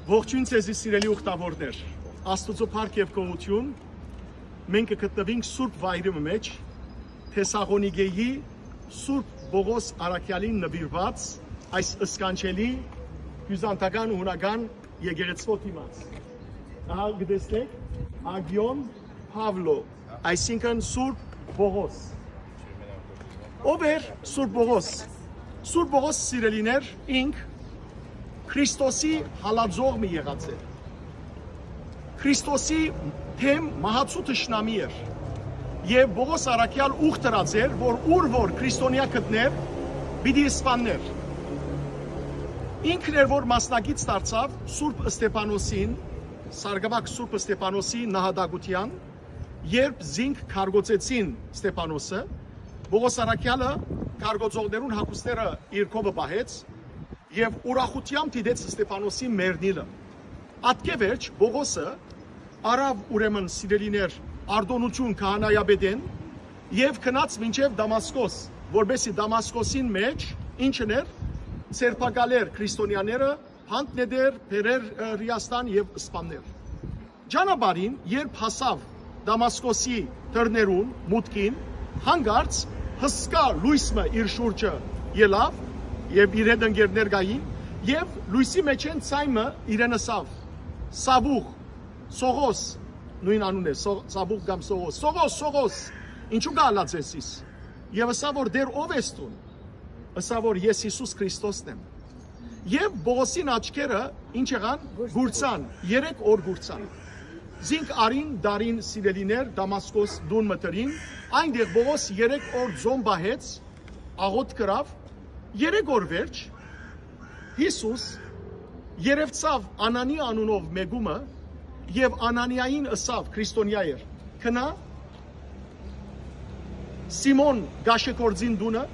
Ողջույն ցեզի սիրելի ուխտավորներ, Աստծո փառք եւ գոհություն, մենք կգտնվենք Սուրբ Վայրի մեջ, Թեսաղոնիկեի Սուրբ Բողոս Արաքյալին նվիրված այս ըսկանչելի հյուզանտական ու հունական եկեղեցվո դիմաց։ Ահա գտեսնեք Ագիոն Պավլո, այսինքն Սուրբ Բողոս։ Ով էր Սուրբ Բողոս։ Սուրբ Բողոս սիրելիներ, ինք Քրիստոսի հալածողը եղած է։ Քրիստոսի թեմ մահացու թշնամի էր։ Եվ Բողոս Արաքյալ ուխ դրած էր, որ որ քրիստոնյա գտներ, պիտի սպաններ։ Ինքն էր, որ մասնակից դարձավ Սուրբ Ստեփանոսին, Սարգսակ Սուրբ Ստեփանոսի նահատակության, երբ զինք քարգոծեցին Ստեփանոսը, Բողոս Արաքյալը քարգոծողներուն հագուստները իր կողմը պահեց եւ ուրախությամբ դիտեց Ստեփանոսի մեռնիլը։ Ատկե վերջ Բողոսը արավ ուրեմն սիրելիներ արտոնություն քահանայապետեն եւ քնած մինչեւ Դամասկոս, որբեսի Դամասկոսին մեջ ինչն էր սերբակալեր քրիստոնյաները, հանտներ, բերեր Ռիաստան եւ սպաններ։ Ջանաբարին երբ հասավ Դամասկոսի դռներուն մուտքին, հանգարց հսկա լույսը իր շուրջը ելավ եւ իր հետ ընկերներ գային եւ լույսի մեջ են ցայմը իրեն ասավ Սաբուխ Սողոս նույն անուն է Սաբուխ կամ Սողոս ինչու գալած ես եւ ասա որ դեր ով ես դու ասա որ ես Հիսուս Քրիստոսն եմ եւ Բողոսին աչքերը ինչ եղան գուրցան 3 օր գուրցան զինք արին դարին սիրելիներ Դամասկոս դուն մտրին այնտեղ Բողոս 3 օր ձոմ բահեց աղոտ գրավ 3 օր վերջ Հիսուս երևցավ Անանի անունով մեգումը եւ Անանիային ասավ քրիստոնյա էր քնա Սիմոն Գաշեկորձին դունը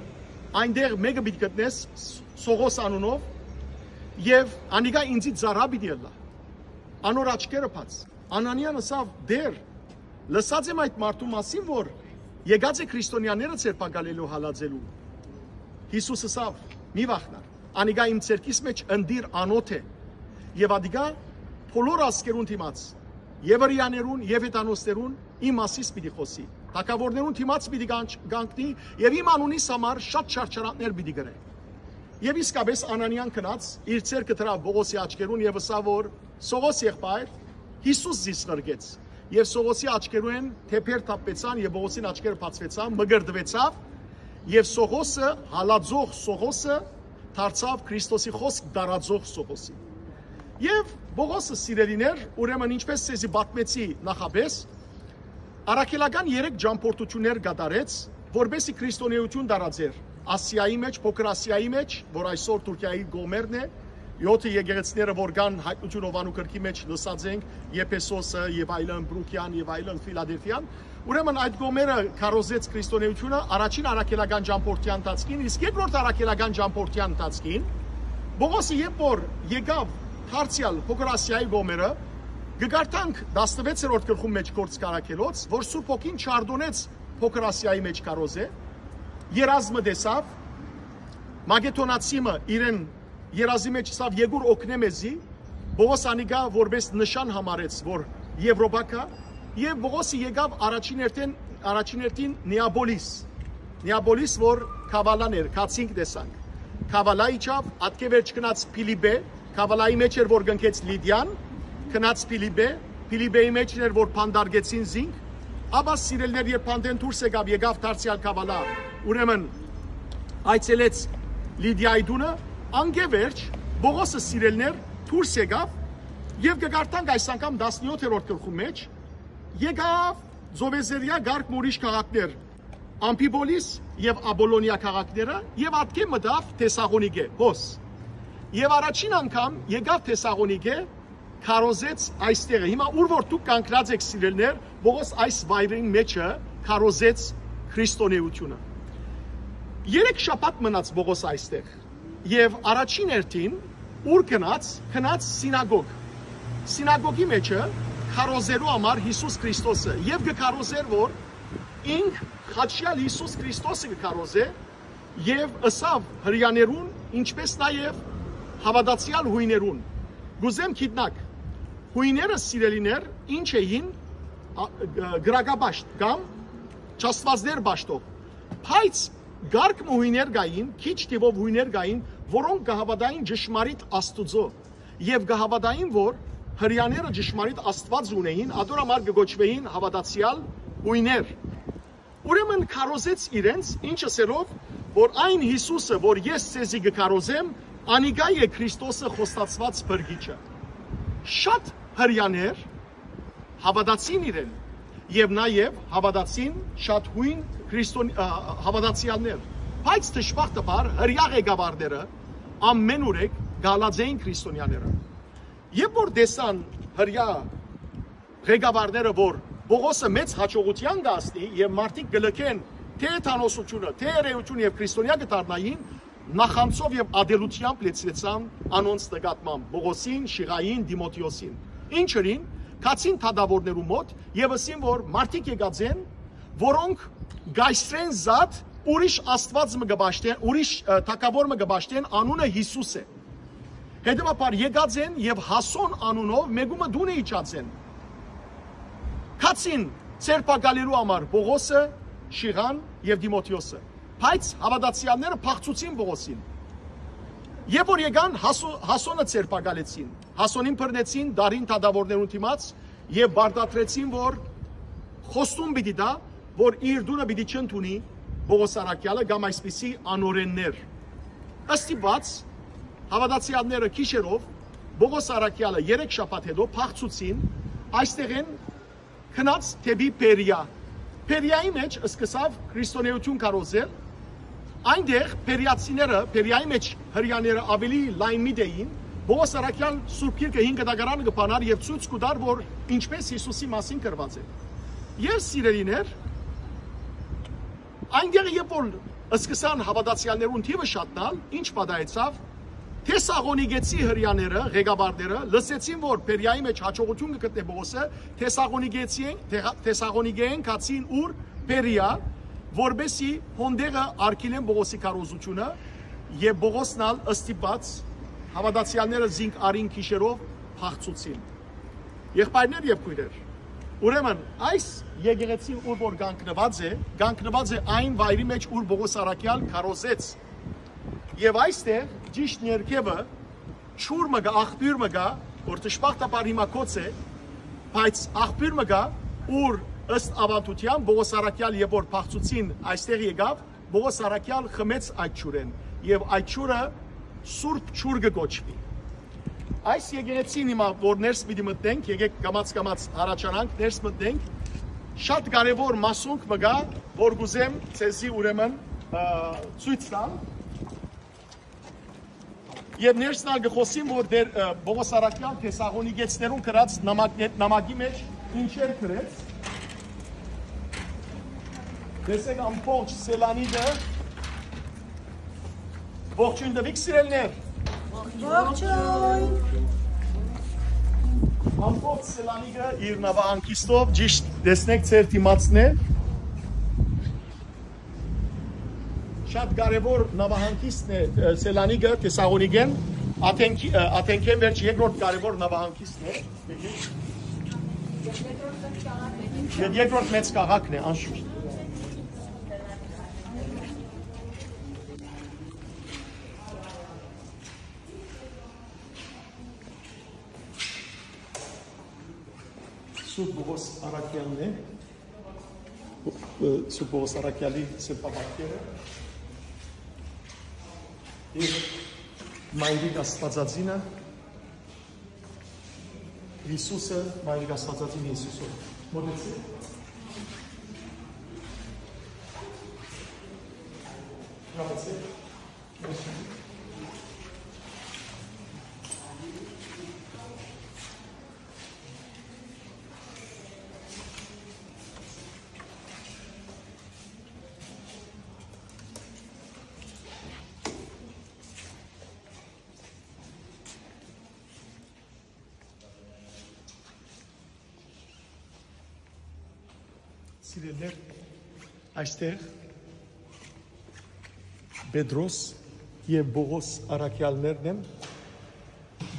այնտեղ մեկը պիտի գտնես Սողոս անունով եւ անիգա ինձի ծառա պիտի ելա անոր աչքերը բաց Անանիան ասավ դեր լսած եմ այդ մարդու մասին որ եկած է քրիստոնյաները ցերպակալելու հալածելու Հիսուսը ասավ մի վախնար անիգա իմ ցերկիս մեջ ընդիր անոթ է եւ ադիգա բոլոր ասկերուն դիմաց եւ հրյաներուն եւ հետանոստերուն իմ մասից պիտի խոսի թակավորներուն դիմաց պիտի գանքնի եւ իմ անունիս համար շատ չարչարանքներ պիտի գրե եւ իսկապես Անանիան քնած իր ցերկը դրա Բողոսի աչքերուն եւ ասավ որ Սողոս եղբայր Հիսուս զիս գրգեց եւ Սողոսի աչքերուն թեփեր թափեցան եւ Բողոսին աչքերը բացվեցան մգրդվեցավ Եվ Սողոսը, հալածող Սողոսը, դարձավ Քրիստոսի խոսք դարածող Սողոսի։ Եվ Բողոսը սիրելիներ, ուրեմն ինչպես ցեզի պատմեցի նախապես, առաքելական 3 ճամփորդություններ կատարեց, որբեսի քրիստոնեություն դարածեր Ասիայի մեջ, Փոքր Ասիայի մեջ, որ այսօր Թուրքիայի գոմերն է, 7 եկեղեցիները որ կան հայտնություն Հովանու գրքի մեջ լսած ենք, Եփեսոսը եւ այլն, Բրուկյան եւ այլն, Ֆիլադելֆիան Ուրեմն այդ գոմերը քարոզեց քրիստոնեությունը առաջին առաքելական ճամփորդյան ընթացքին, իսկ երկրորդ առաքելական ճամփորդյան ընթացքին Բողոսը երբ որ եկավ Թարցիալ Փոքր Ասիայի գոմերը, գկարտանք 16-րդ գլխում մեջ գործ կարակելոց, որ Սուրբ Հոգին չարդոնեց Փոքր Ասիայի մեջ քարոզե, երազմը դեսավ, Մագետոնացիմը իրեն երազի մեջ ասավ Եգուր օգնեմեզի, Բողոս անիգա որպես նշան համարեց, որ Եվրոպա կա Եվ Բողոսը եկավ առաջին երթին Նեաբոլիս, որ Քավալան էր, կացինք տեսանք։ Քավալա իջավ, ատկե վերջ կնաց Փիլիպե, Քավալայի մեջ էր, որ գնքեց Լիդիան, կնաց Փիլիպեի մեջ էր, որ փանդարգեցին զինք, ապա սիրելներ երբ փանդեն դուրս եկավ Թարցիալ Քավալա, ուրեմն այցելեց Լիդիայի դունը, անգե վերջ Բողոսը սիրելներ դուրս եկավ եւ կգարտանք այս անգամ 17-րդ գլխում մեջ Եկավ Զովեզերիա գարկ մուրիշ քաղաքներ Ամփիպոլիս եւ Աբոլոնիա քաղաքները եւ ատկե մտավ Թեսաղոնիկե հոս եւ առաջին անգամ եկավ Թեսաղոնիկե քարոզեց այստեղը հիմա ուր որ դուք կանգնած եք սիրելներ Բողոս այս վայրին մեջը քարոզեց քրիստոնեությունը 3 շաբաթ մնաց Բողոս այստեղ եւ առաջին երթին ուր քնած սինագոգի մեջը քարոզելու համար Հիսուս Քրիստոսը եւ գքարոզեր որ ինք խաչյալ Հիսուս Քրիստոսը գքարոզե եւ ըսավ հрьяաներուն ինչպես նաեւ հավատացյալ հույներուն գուզեմ գիտնակ հույները սիրելիներ ինչ էին գրագաբաշտ կամ ճաստվածներ բաշտող բայց գարկ հույներ գային քիչ տիվով հույներ գային որոնք գահավադային ճշմարիտ Աստուծո եւ գահավադային որ հрьяաները ճշմարիտ Աստված ունեին ադորամար գոչվեին հավատացյալ հույներ ուրեմն քարոզեց իրենց ինչը սերով որ այն Հիսուսը որ ես ցեզի գկարոզեմ անիգա է Քրիստոսը խոստացված բրգիչը շատ հрьяաներ հավատացին իրեն եւ նաեւ հավատացին շատ հույն հավատացյալներ բայց դժբախտաբար հрья ղեկավարները ամեն օրեք գալածային քրիստոնյաները երբ որ դեսան հрья ղեկավարները որ Պողոսը մեծ հաջողության կասնի եւ մարդիկ գլքեն թե թանոսությունը թե երեությունը եւ քրիստոնյա կդառնային նախանցով եւ ադելությամբ լեցրեցան անոնց նկատմամբ Պողոսին, Շիղային, Դիմոթեոսին ինչերին կացին թադավորներու մոտ եւ ասին որ մարդիկ եկած են որոնք գայսրեն զատ ուրիշ Աստված մը գբաշտեն ուրիշ թակավոր մը գբաշտեն անունը Հիսուս է հետեւաբար եկած են եւ Հասոն անունով մեգումը դուն է իջած են կացին ցերպակալելու համար Պողոսը, Շիղան եւ Դիմոթեոսը բայց հավատացյալները փախցուցին Պողոսին Երբ որ եկան Հասոնը ցերպակալեցին Հասոնին բռնեցին դարին թադավորներուն դիմաց եւ բարդատրեցին որ խոստում պիտի դա որ իր դունը պիտի չընդունի Պողոս Արաքյալը կամ այսպիսի անօրեններ ըստիված հավատացյալները քիշերով Պողոս Արաքյալը 3 շաբաթ հետո փախցուցին այստեղ են քնած թեպի Պերիա Պերիայի մեջ սկսավ քրիստոնեություն կարոզել այնտեղ Պերիացիները Պերիայի մեջ հрьяաները ավելի լայն միտեին Պողոս Արաքյալ Սուրբ Գիրքը 5 դագարանը կփանար եւ ցույց կտար որ ինչպես Հիսուսի մասին գրված է Ես սիրելիներ այնտեղ երբ որ սկսան հավատացյալներուն թիվը շատնալ ինչ պատահեցավ Թեսաղոնիկեցի հрьяաները ղեկավարները լսեցին որ Պերիայի մեջ հաջողություն կգտնե Պողոսը Թեսաղոնիկեին կացին ուր Պերիա որբեսի հոնդեղը արկիլեն Պողոսի կարոզությունը եւ Պողոսնալ ըստիպած հավատացյալները զինք արին քիշերով փախցուցին եղբայրներ եւ քույրեր ուրեմն այս եկեղեցին ուր որ գանկնված է այն վայրի մեջ ուր Պողոս Արաքյալ կարոզեց եւ այստեղ ճիշտ ներքևը ճուր մգա աղբյուր մգա որ դժբախտաբար հիմա կոց է բայց աղբյուր մգա ուր ըստ ավանդության Պողոս Արաքյալ երբ որ փախցուցին այստեղ եկավ Պողոս Արաքյալ խմեց այդ ճուրեն եւ այդ ճուրը սուրբ ճուր կոչվի այս եկեղեցին հիմա որ ներս պիտի մտնենք եկեք կամաց հարաճանանք ներս մտնենք շատ կարևոր մասունք մգա որ գուզեմ ցեզի ուրեմն ցույց տամ Եվ ներսնալ գխոսին, որ դեր Պողոս Արաքյալ Թեսաղոնիկեցներուն կրած նամակի մեջ ինչեր կրեց Դեսեք ամբողջ Սելանիդը Ողջույն տվիք սիրելներ Ողջույն Ամբողջ Սելանիդը իր նավահանգիստով ճիշտ դեսնեք ծեր դիմացն է Շատ կարևոր նավահանգիստն է Սելանիգը, Թեսաղոնիկեն, Աթենքեն վերջ երկրորդ կարևոր նավահանգիստն է Եվ երկրորդ մեծ քաղաքն է, անշուշտ Սուրբ Պողոս Արաքյալն է Սուրբ Պողոս Արաքյալի սրբավայրերը Եվ մայրիկ աստվածածինը Հիսուսը մայրիկ աստվածածին Հիսուսը մոտեցեք Սիրելներ, այստեղ Պետրոս և Պողոս Արաքյալներն են,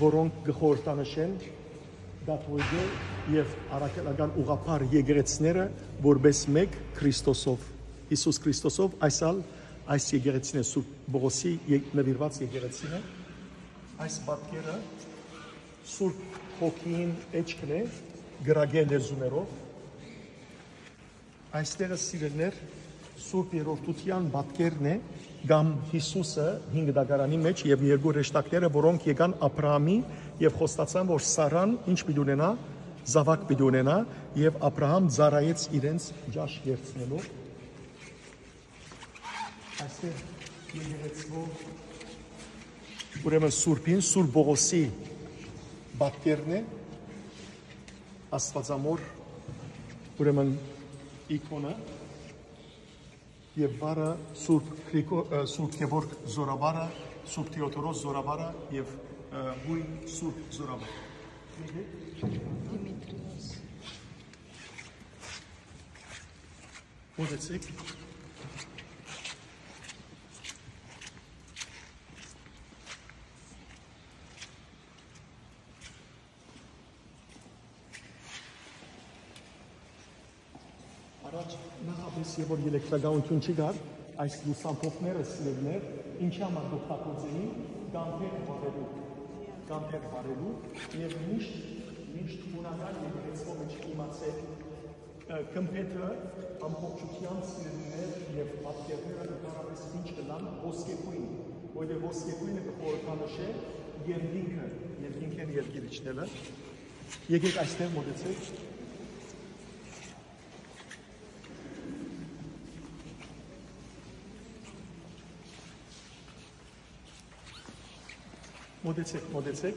որոնք գխորտանշեն դատոյգը եւ առաքելական ուղղափառ եկեղեցիները որպես մեկ Քրիստոսով Հիսուս Քրիստոսով այս եկեղեցին է Սուրբ Բողոսի նվիրված եկեղեցին է այս պատկերը Սուրբ Հոգին էջքն է գրագել լեզուներով այստեղը սիրելներ Սուրբ Երորդության պատկերն է կամ Հիսուսը 5 դագարանի մեջ եւ երկու ռեշտակները որոնք եկան Աբրահամի եւ խոստացան որ Սարան ինչ պիտի ունենա զավակ պիտի ունենա եւ Աբրահամ ծառայեց իրենց ջաշ երցնելով այստեղ եկեղեցվով ուրեմն Սուրբին Սուրբ Բողոսի պատկերն է Աստվածամոր ուրեմն իկոնը եւ վարը Սուրբ Գևորգ Զորավարը, Սուրբ Թեոդորոս Զորավարը եւ հույն Սուրբ Զորավարը։ Դիմիտրիոս։ Մոտեցեք։ Առաջ նախապես եւ որ էլեկտրականություն չի գար, այս լուսամփոփները սիրելներ, ինչի համար դոկտակոծեին գանթեր վարելու եւ միշտ ունական եկեղեցու մեջ իմացեք կմպետը ամբողջության սիրելներ եւ պատկերները ընդհանրապես ինչ կլան ոսկեգույն, որովհետեւ ոսկեգույնը կխորհրդանշե երկինքեն երկիրիչները։ Եկեք այստեղ մոտեցեք։ Մոտեցեք,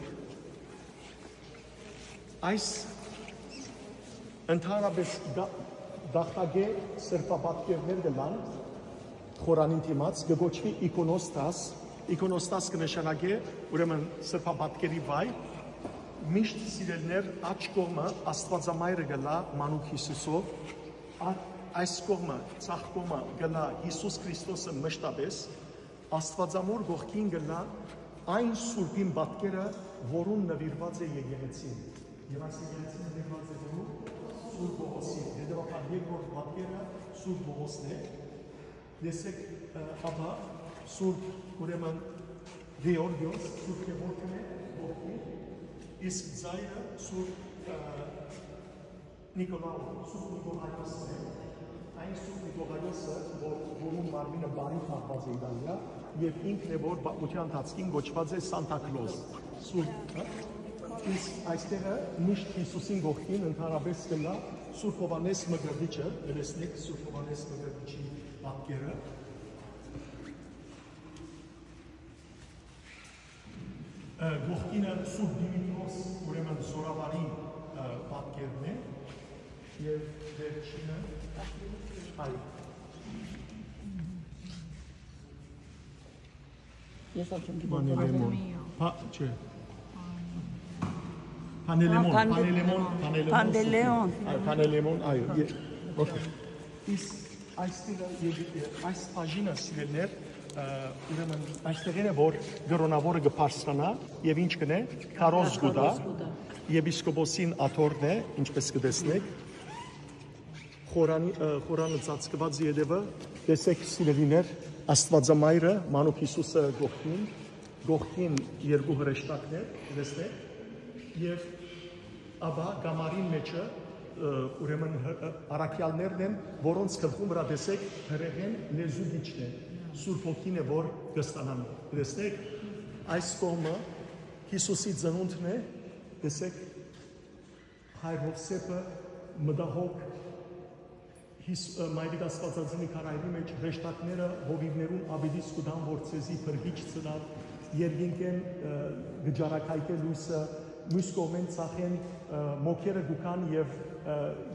այս ընդհանրապես դախտագե սրբապատկերներ գլան, խորանին թիմաց, գգոչվի իկոնոստաս կնշանագե, ուրեմն սրբապատկերի վայ, միշտ սիրելներ աչ կողմը աստվածամայրը գլա մանուկ Հիսուսով, այս կողմը, ծախ կողմը գլա Հիսուս Քրիստոսը մշտապես, աստվածամոր գողքին գլա այն Սուրբին պատկերը, որուն նվիրված է եկեղեցին։ Եվ այս եկեղեցին նվիրված է որում Սուրբ Բողոսին։ Հետևաբար երկրորդ պատկերը Սուրբ Բողոսն է։ Տեսեք, ապա Սուրբ ուրեմն Գեորգիոս, Սուրբ Գևորգն է, որդին, իսկ ձայնը Սուրբ Նիկոլայոսն է։ Այն Սուրբ Նիկոլայոսը, որում մարմինը բարի թաղված է Իտալիա, եւ ինքն է որ պատմության ընթացքին գոչված է Սանտա Կլոզ։ Սուրբ, իսկ այստեղը միշտ Հիսուսին գողքին ընդհանրապես կլա Սուրբ Հովհաննես Մկրտիչը, լսնեք Սուրբ Հովհաննես Մկրտիչի պատկերը։ Գողքինը Սուրբ Դիմիտրոս ուրեմն Զորավարի պատկերն է եւ վերջինը այ Պանելեմոն, այո, այս պաժինը սիրելներ, ուրեմն այստեղին է, որ գրոնավորը գպարստանա և ինչ կնե, կարոզ գուդա, եպիսկոպոսին աթորն է, ինչպես կտեսնեք, խորանը ծածկված ետևը, տեսեք սիրելիներ, Աստվածամայրը, մանուկ Հիսուսը գողքին երկու հրեշտակներ, տեսնեք, և ապա գամարին մեջը, ուրեմն առաքյալներն են, որոնց գլխում վրա տեսեք հրեղեն լեզուգիչն է, Սուրբ Հոգին է, որ կստանան, տեսնեք, այս կողմը Հիսուսի ծնունդն է, տեսեք, Հայր Հովսեփը մտահոգ Մայրիկ Աստվածածնի քարայրի մեջ հրեշտակները հովիվներուն աբիդից կուտան, որ ցեզի փրկիչ ծնավ, երկինքեն գջարակայքե լույսը, մյուս կողմեն ծախեն մոքերը գուքան եւ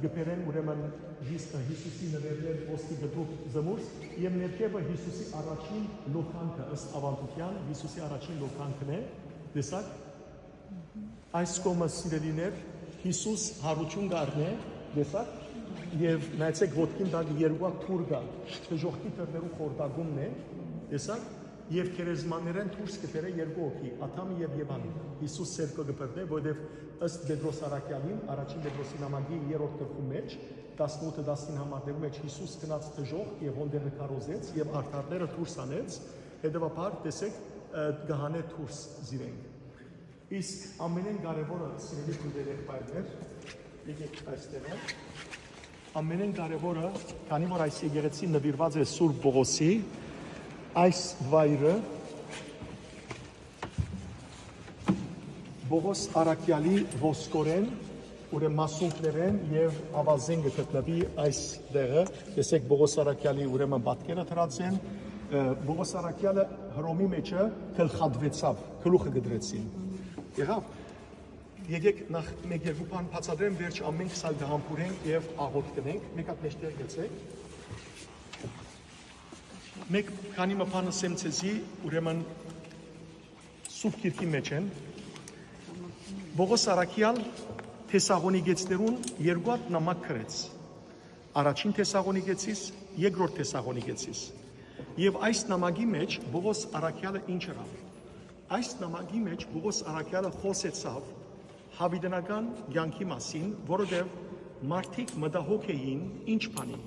գբերեն ուրեմն Հիսուսի նվերներ ոստի գտուկ զմուրս եւ ներքևը Հիսուսի առաջին լոքանքը ըստ ավանդության Հիսուսի առաջին լոքանքն է, տեսակ այս կողմը սիրելիներ Հիսուս հարություն գարն է, տեսակ եւ նայեցեք ոտքին տակ երկու թուր կա, դժոխքի թռներու խորտակումն է, տեսակ եւ քերեզմաներեն դուրս կբերե երկու հոգի, Աթամը եւ Եվան։ Հիսուս սերկը գբրդե, որովհետեւ ըստ Պետրոս Արաքյալին, առաջին Պետրոսի նամակի 3-րդ գլխի մեջ 18-19 համարներում մեջ Հիսուս գնաց դժոխք եւ հոնդերը քարոզեց եւ արդարները դուրս անեց, հետեւաբար տեսեք գահանե դուրս զիրեն։ Իսկ ամենեն կարևորը սիրելի քույրեր, եկեք այստեղ։ Ամենեն կարևորը, քանի որ այս եկեղեցին նվիրված է Սուրբ Պողոսի, այս վայրը Պողոս Արաքյալի ոսկորեն, ուրեմն մասունքներեն եւ ավազեն գտնվի այս տեղը, տեսեք Պողոս Արաքյալի ուրեմն պատկերը դրած են, Պողոս Արաքյալը Հռոմի մեջը գլխատվեցավ, գլուխը գդրեցին։ Եղավ, եկեք նախ մեկ-երկու բան բացատրեմ, վերջ ամեն քսալ դահամբուրենք եւ աղոթ կնենք, մեկ հատ մեջտեղ գցեք։ Մեկ քանի մփանը սեմ ցեզի, ուրեմն Սուրբ Գիրքի մեջ են։ Պողոս Արաքյալ Թեսաղոնիկեցներուն երկու հատ նամակ գրեց։ Առաջին Թեսաղոնիկեցիս, երկրորդ Թեսաղոնիկեցիս։ Եվ այս նամակի մեջ Պողոս Արաքյալը ինչ արավ։ Այս նամակի մեջ Պողոս Արաքյալը խոսեցավ հավիտենական կյանքի մասին, որովհետև մարդիկ մտահոգ էին ինչ բանի։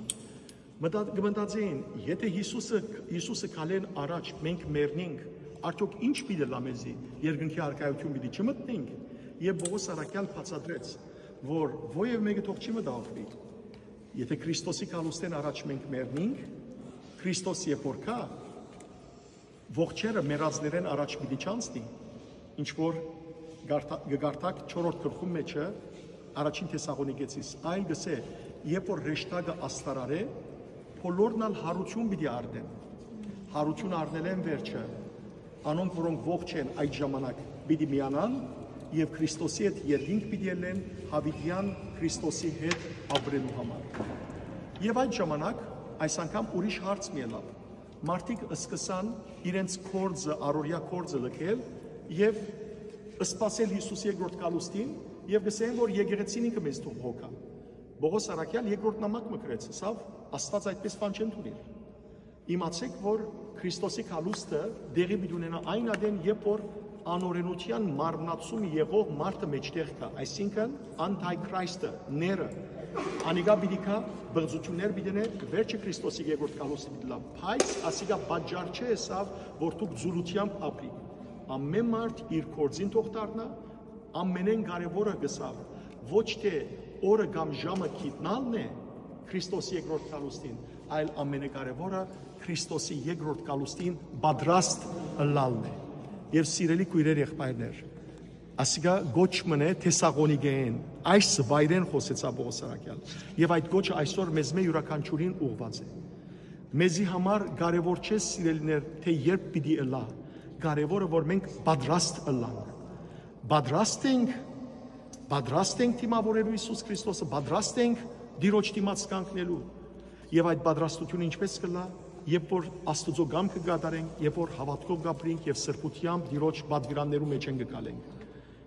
Մտածեին, եթե Հիսուսը կալեն առաջ մենք մեռնենք, արդյոք ինչ պիտի լա մեզի, երկնքի առկայություն պիտի չմտնենք։ Եվ Պողոս Արաքյալ բացատրեց, որ ովև մեկը թող չի մտահոգվի։ Եթե Քրիստոսի կալուստեն առաջ մենք մեռնենք, Քրիստոս երբ որ կա, ողջերը մեռածներեն առաջ պիտի չանցնի, ինչ որ գարտակ 4-րդ գլխում մեջը առաջին Թեսաղոնիկեցիս այլ գսե երբ որ ռեշտագը աստարարե բոլորն ալ հարություն պիտի առնեն հարություն առնել են վերջը անոնք որոնք ողջ են այդ ժամանակ պիտի միանան եւ Քրիստոսի հետ երկինք պիտի ելեն հավիտյան Քրիստոսի հետ ապրելու համար եւ այդ ժամանակ այս անգամ ուրիշ հարց մի ելավ մարդիկ սկսան իրենց կորձը առօրյա կորձը լքել եւ սպասել Հիսուս երկրորդ կալուստին եւ գսեն որ եկեղեցին ինքը մեզ թող հոգա։ Պողոս Արաքյալ երկրորդ նամակ մկրեց, սավ Աստված այդպես բան չեն թույլ։ Իմացեք որ Քրիստոսի կալուստը դեղի պիտի ունենա այն ադեն երբ որ անօրենության մարմնացում եղող մարդը մեջտեղ կա, այսինքն անտայքրիստը, ները, անիգա պիտի կա բղծություններ պիտի ներ, վերջը Քրիստոսի երկրորդ կալուստը պիտի լա, բայց ասիգա բաժար չէ սավ որ դուք զուրությամբ ապրիք։ Ամեն մարդ իր կորձին թող դառնա, ամենեն կարևորը գսավ, ոչ թե օրը կամ ժամը գիտնալն է Քրիստոսի երկրորդ կալուստին, այլ ամենակարևորը Քրիստոսի երկրորդ կալուստին պատրաստ ըլլալն է։ Եվ սիրելի քույրեր եղբայրներ, ասիգա գոչ մնե Թեսաղոնիկեեն, այս վայրեն խոսեցա Պողոս Արաքյալ, եւ այդ գոչը այսօր մեզ մե յուրաքանչյուրին ուղված է։ Մեզի համար կարևոր չէ սիրելիներ, թե երբ պիտի ըլլա կարևորը որ մենք պատրաստ ըլլանք, պատրաստ ենք դիմավորելու Հիսուս Քրիստոսը, պատրաստ ենք դիրոջ դիմաց կանգնելու եւ այդ պատրաստությունը ինչպես կլա, երբ որ Աստծո կամքը կատարենք, երբ որ հավատքով կապրենք եւ սրբությամբ դիրոջ պատվիրաններու մեջ ենք գալենք։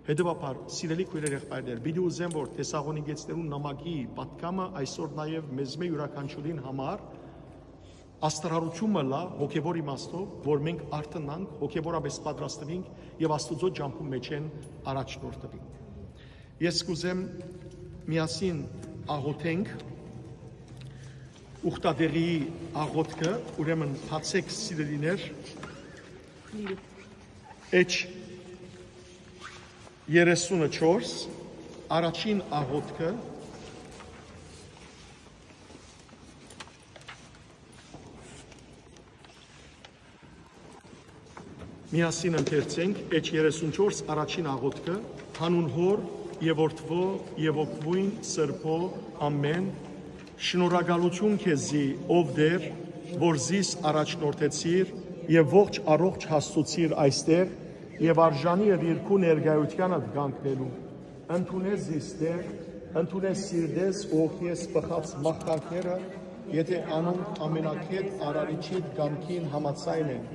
Հետևաբար, սիրելի քույրեր եղբայրներ, պիտի ուզեմ որ Թեսաղոնիկեցներուն նամակի պատկամը այսօր նաեւ մեզ մե յուրաքանչյուրին համար աստարարությունը լա հոգևոր իմաստով, որ մենք արթնանք, հոգևորապես պատրաստվենք եւ Աստծո ջամփու մեջ են առաջնորդվենք։ Ես կուզեմ միասին աղոթենք ուխտադեղի աղոթքը, ուրեմն բացեք սիրելիներ, Էջ 34 առաջին աղոթքը Միասին ընթերցենք Էջ 34 առաջին աղոթքը հանուն հոր եւ որդվո եւ օգվույն սրբո ամեն շնորհակալություն քեզի ով դեր որ զիս առաջնորդեցիր եւ ողջ առողջ հաստուցիր այստեղ եւ արժանի եւ երկու ներկայությանդ գանկնելու ընդունես զիս դեր ընդունես սիրտես օգես բխած մաղթանքները եթե անոնք ամենակետ արարիչի գամքին համաձայն են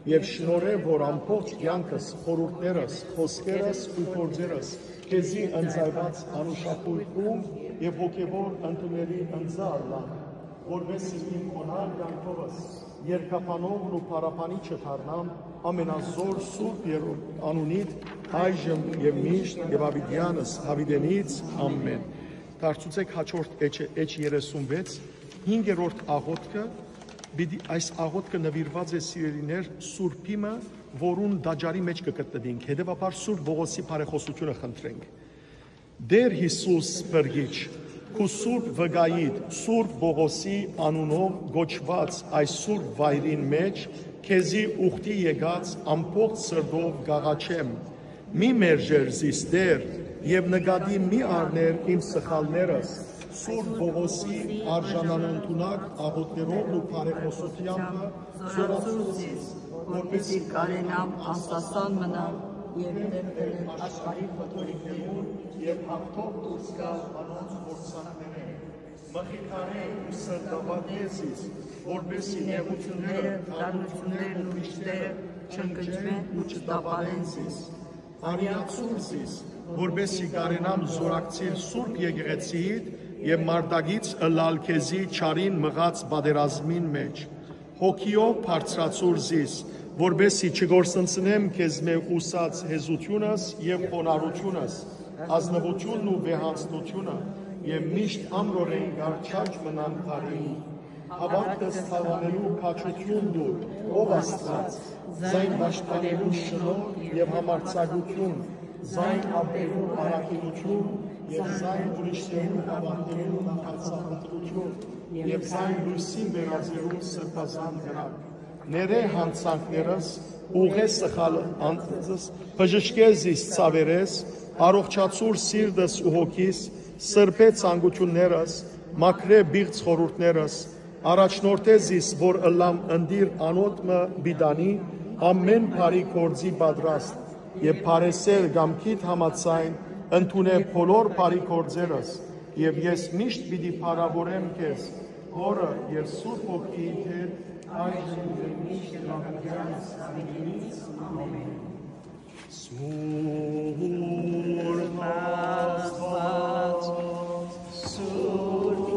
եւ շնորհե որ ամբողջ կյանքս խորհուրդներս խոսքերս ու գործերս քեզի ընծայված անուշակույթում եւ հոգեվոր ընդուների ընծալան որովհետեւ իմ կոնար յանքովս երկապանողն ու պարապանի չդառնամ ամենազոր սուրբ անունիդ այժմ եւ միշտ եւ ավիդյանս հավիդենից ամեն։ Դարձուցեք հաջորդ էջ 36 5-րդ աղոթքը այս աղոթքը նվիրված է սիրելիներ սուրբիմը որուն դաջարի մեջ կգտնվենք հետեւաբար սուրբ Ողոսի բարեխոսությունը խնդրենք Դեր Հիսուս բրգիչ Քու սուրբ վգայիդ սուրբ Ողոսի անունով գոչված այս սուրբ վայրին մեջ քեզի ուխտի եկած ամբողջ սրտով գաղաչեմ մի մերժեր զիս Դեր եւ նկատի մի առներ իմ սխալներս Սուրբ Ողոսի արժանանընդունակ աղոթներով ու բարեխոսությամբ զորացրուց որպեսզի կարենամ անսասան մնալ եւ դեպել աշխարհի փոթորիկներուն եւ հաղթող դուրս գալ անոնց փորձանքներեն մխիթարե ու սրտաբատեզիս որպեսզի նեղությունները դառնություններն ու միշտերը չընկճվեն ու չտապալեն զիս արիացուրզիս որպեսզի կարենամ զորակցել Սուրբ եկեղեցիդ եւ մարդագից ըլալ քեզի չարին մղած բادرազմին մեջ հոգիով բարձրացուր զիս որպեսզի չգործընծնեմ քեզ մե ուսած հեզությունս եւ խոնարհությունս ազնվությունն ու վեհանցնությունը եւ միշտ ամրորեն գարչաճ մնամ բարի հավատքս թավանելու քաչություն դուր ով Աստված զայն պաշտպանելու շնորհ եւ համարձակություն զայն ապերու առաքելություն եւ զայն ուրիշներուն հավատելու նախածապտրություն եւ զայն լույսին վերածելու սրբազան գրակ Ները հանցանքներս ուղե սխալ անձս բժշկեզիս ցավերես առողջացուր սիրտս ու հոգիս սրբե ցանկություններս մաքրե բիղծ խորհուրդներս առաջնորդեզիս որ ըլամ ընդիր անոթմը բիդանի ամեն բարի գործի պատրաստ եւ բարեսեր գամքիդ համացայն ընդունե բոլոր բարի գործերս եւ ես միշտ պիտի փառավորեմ քեզ որը եւ սուրբ ոգիի հետ այժմ եւ միշտ լավյանս հավիդենից ամեն Սուրբ Աստված Սուրբ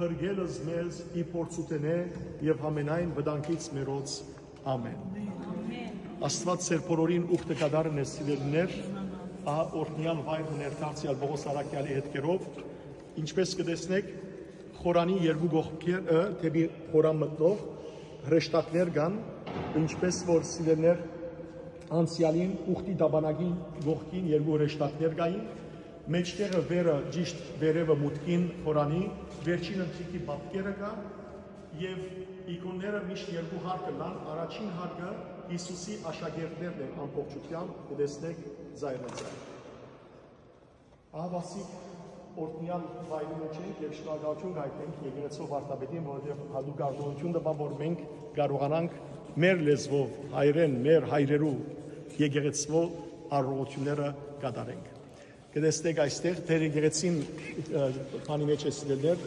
փրկելս մեզ ի փորձութենե եւ ամենայն վտանգից մերոց ամեն։ Աստված ծեր բոլորին ուխտը կդարն է սիրելիներ, ահա օրհնյալ վայրը ներդարձյալ Պողոս Արաքյալի հետքերով, ինչպես կտեսնեք, խորանի երկու կողքերը դեպի խորան մտնող հրեշտակներ կան, ինչպես որ սիրելիներ անցյալին ուխտի դաբանագին կողքին երկու հրեշտակներ կային, մեջտեղը վերը ճիշտ վերևը մուտքին խորանի, վերջին ընթրիկի պատկերը կա եւ իկոնները միշտ երկու հարկը լան, առաջին հարկը Հիսուսի աշակերտներն են ամբողջությամբ, կտեսնեք ձայնը։ Ահավասիկ օրհնյալ վայրի մեջ ենք եւ շնորհակալություն հայտնենք եկեղեցու վարդապետին, որովհետեւ հատուկ արտոնություն տվա, որ մենք կարողանանք մեր լեզվով հայրեն, մեր հայրերու եկեղեցու առողջությունները կատարենք։ Կտեսնեք այստեղ դեր եկեղեցին բանի մեջ է սիրելիներ,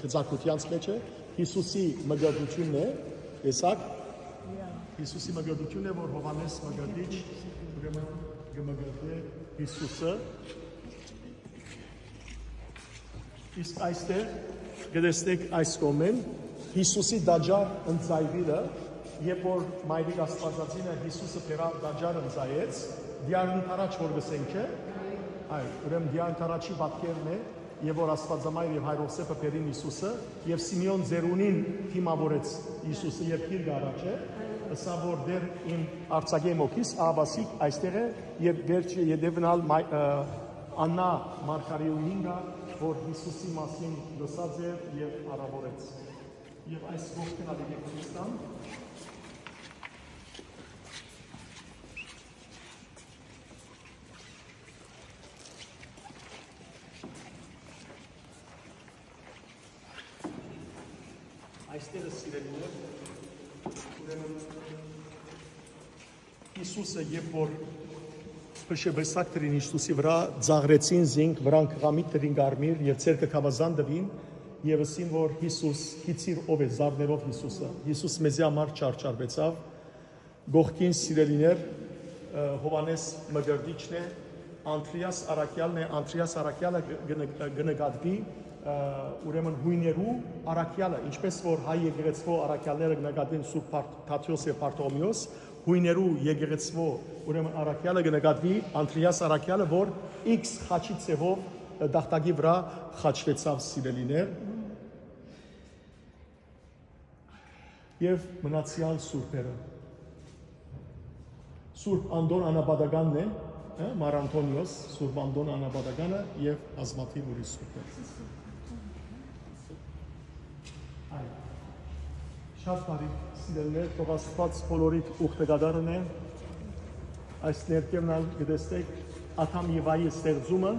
գծակցությանց մեջ է Հիսուսի մգրտությունն է, տեսակ Հիսուսի մգրտությունն է, որ Հովհաննես մգրտիչ ուրեմն գմգրտե Հիսուսը իսկ այստեղ կտեսնեք այս կողմեն Հիսուսի դաջար ընծայվիլը, երբ որ Մայրիկ Աստվածածինը Հիսուսը բերավ դաջար ընծայեց, դիարն առաջ որ գսենք չէ, այ ուրեմն դիարն առաջի պատկերն է, եւ որ Աստվածամայր եւ Հայր Ովսեփը բերին Հիսուսը եւ Սիմեոն Ձերունին թիմավորեց Հիսուսը եւ գիրք առաջ է, ըսա որ դեր իմ արցակե մոքիս աբասիկ այստեղ է եւ վերջը յետևնալ Աննա Մարգարեունինը, որ Հիսուսի մասին լսած է եւ արավորեց։ Եվ այս ողքն ալիքստան այստեղ սիրելիներ, ուրեմն Հիսուսը երբ որ Փշեբեսակ դրին Հիսուսի վրա ծաղրեցին զինք, վրան կղամիտ դրին գարմիր եւ ցերկը կավազան դվին եւ ասին որ Հիսուս քիցիր ով է զարներով Հիսուսը։ Հիսուս մեզի համար չարչարվեցավ։ Գողքին սիրելիներ Հովհաննես մգրտիչն է, Անտրիաս Արաքյալն է, Անտրիաս Արաքյալը գնկատվի ուրեմն հույներու Արաքյալը, ինչպես որ հայ եկեղեցու Արաքյալները գնկատվին Սուրբ Թաթեոս եւ Պարտոմեոս, հույներու եկեղեցու ուրեմն Արաքյալը գնկատվի Անտրիաս Արաքյալը, որ X խաչի ցևով դախտակի վրա խաչվեցավ սիրելիներ եւ մնացյալ սուրբերը Սուրբ Անդոն Անաբադականն է, Մար Անտոնիոս, Սուրբ Անդոն Անաբադականը եւ բազմաթիվ ուրիշ սուրբեր։ Շատ բարի սիրելիներ, թող Աստված բոլորիդ ուխտագադարն է, այս ներքևնալ գտեսնեք Աթամ Եվայի ստեղծումը,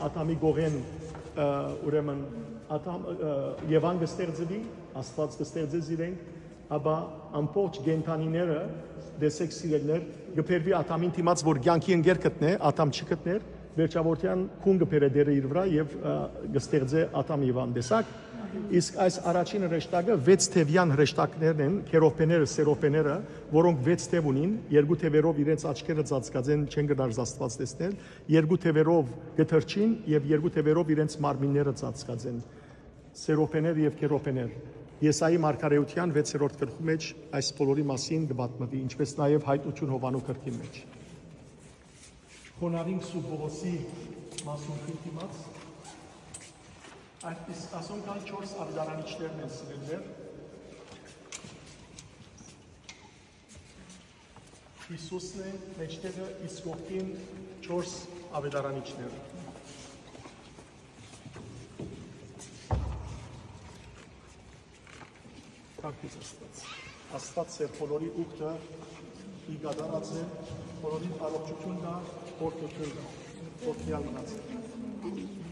Աթամի գողեն ուրեմն Եվան կստեղծվի, Աստված կստեղծեց իրենք, ապա ամբողջ գենթանիները դեսեք սիրելիներ, գբերվի Աթամին թիմաց, որ կյանքի ընկեր գտնե, Աթամ չգտներ, վերջավորության քուն գբերե դերը իր վրա եւ կստեղծե Աթամ Եվան դեսակ։ Իսկ այս առաջին հրեշտակը 6 թևյան հրեշտակներն են, քերոպեները, սերոպեները, որոնք 6 թև ունին, երկու թևերով իրենց աչքերը ծածկած են, չեն գնար Աստված տեսնել, երկու թևերով գթրջին եւ երկու թևերով իրենց մարմինները ծածկած են։ Սերոպեներ եւ քերոպեներ։ Եսայի մարգարեության 6-րդ գլխի մեջ այս բոլորի մասին կպատմվի, ինչպես նաեւ հայտնություն Հովանու գրքի մեջ։ Խոնարհին Սուրբ Պողոսի մասունքի դիմաց այս ասոնքան 4 ավետարանիչներն են սիրելիներ։ Հիսուսն է մեջտեղը, իսկ ողքին 4 ավետարանիչներ։ Թանկից Աստված է բոլորի ուխտը իգադարած է, բոլորի առողջություն կա, օրհնություն կա, օրհնյալ մնացեք։